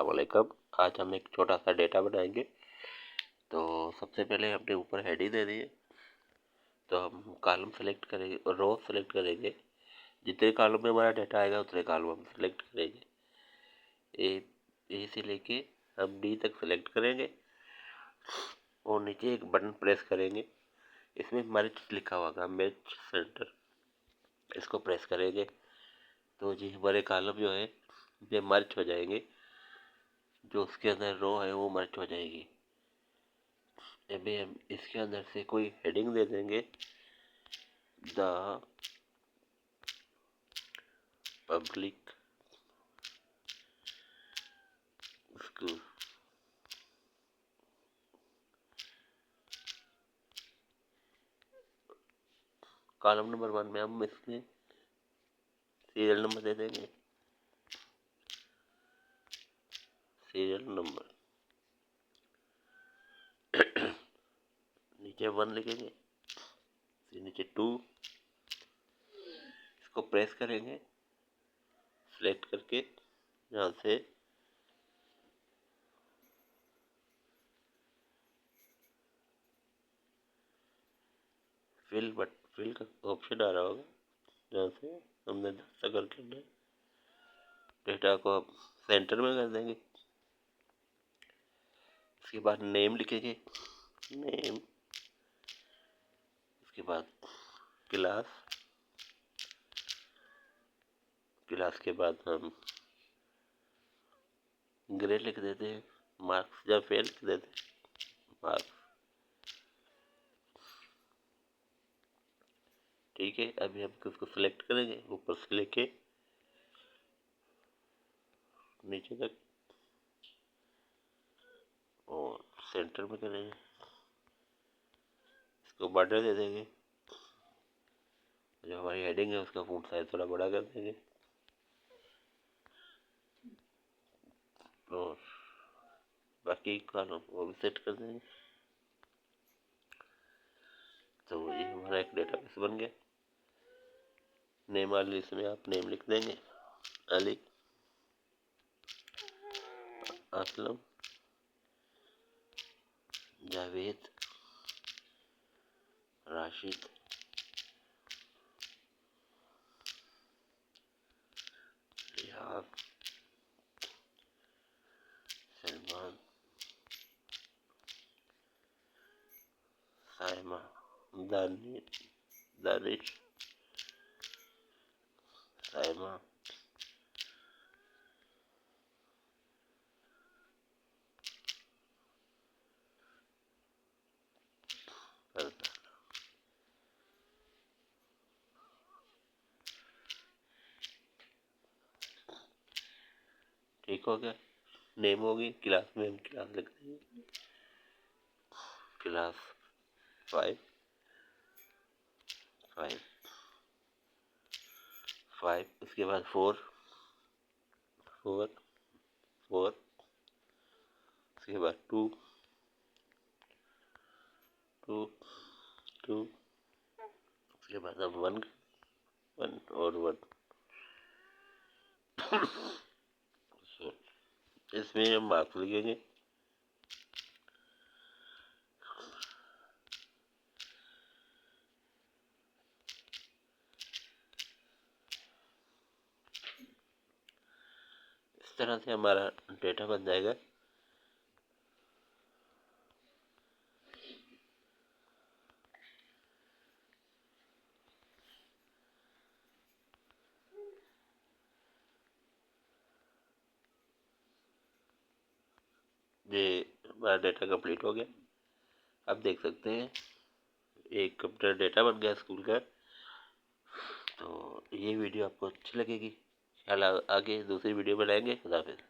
अस्सलाम वालेकुम। आज हम एक छोटा सा डेटा बनाएंगे। तो सबसे पहले हमने ऊपर हेडिंग दे दी है, तो हम कॉलम सेलेक्ट करेंगे और रो सेलेक्ट करेंगे। जितने कॉलम में हमारा डेटा आएगा उतने कॉलम हम सेलेक्ट करेंगे। ए से लेके हम डी तक सेलेक्ट करेंगे और नीचे एक बटन प्रेस करेंगे। इसमें मर्ज लिखा होगा, मर्ज सेंटर, इसको प्रेस करेंगे तो जी हमारे कॉलम जो है ये मर्ज हो जाएंगे। जो उसके अंदर रो है वो मर्ज हो जाएगी। अभी हम इसके अंदर से कोई हेडिंग दे देंगे, the public school. Column number 1 में हम इसमें सीरियल नंबर दे देंगे, सीरियल नंबर। नीचे 1 लिखेंगे, फिर नीचे 2, इसको प्रेस करेंगे सिलेक्ट करके यहाँ से फिल का ऑप्शन आ रहा होगा, जहाँ से हमने 10 तक करके डेटा को अब सेंटर में कर देंगे। इसके बाद नेम लिखेंगे, नेम। इसके बाद क्लास, क्लास के बाद हम ग्रेड लिख देते हैं, मार्क्स या फेल लिख देते हैं, मार्क्स। ठीक है, अभी हम उसको सिलेक्ट करेंगे ऊपर से लेके नीचे तक और सेंटर में करेंगे। इसको बॉर्डर दे देंगे, जो हमारी हेडिंग है उसका फॉन्ट साइज थोड़ा बड़ा कर देंगे और बाकी कॉलम वो भी सेट कर देंगे। तो ये हमारा एक डेटाबेस बन गया। नेम वाली लिस्ट में आप नेम लिख देंगे, अली, असलम, जावेद, राशिद, रियाज, सलमान, साइमा, दानिश, साइमा, ठीक हो गया। नेम होगी, क्लास में हम क्लास लिख देंगे, क्लास 5 5 5। उसके बाद 4 4 4। उसके बाद 2 2 2। उसके बाद अब 1 1 और 1। इसमें हम मार्क्स लिखेंगे, इस तरह से हमारा डेटा बन जाएगा। ये हमारा डेटा कंप्लीट हो गया। आप देख सकते हैं एक कंप्यूटर डेटा बन गया स्कूल का। तो ये वीडियो आपको अच्छी लगेगी, आगे दूसरी वीडियो बनाएंगे। खुदा हाफिज़।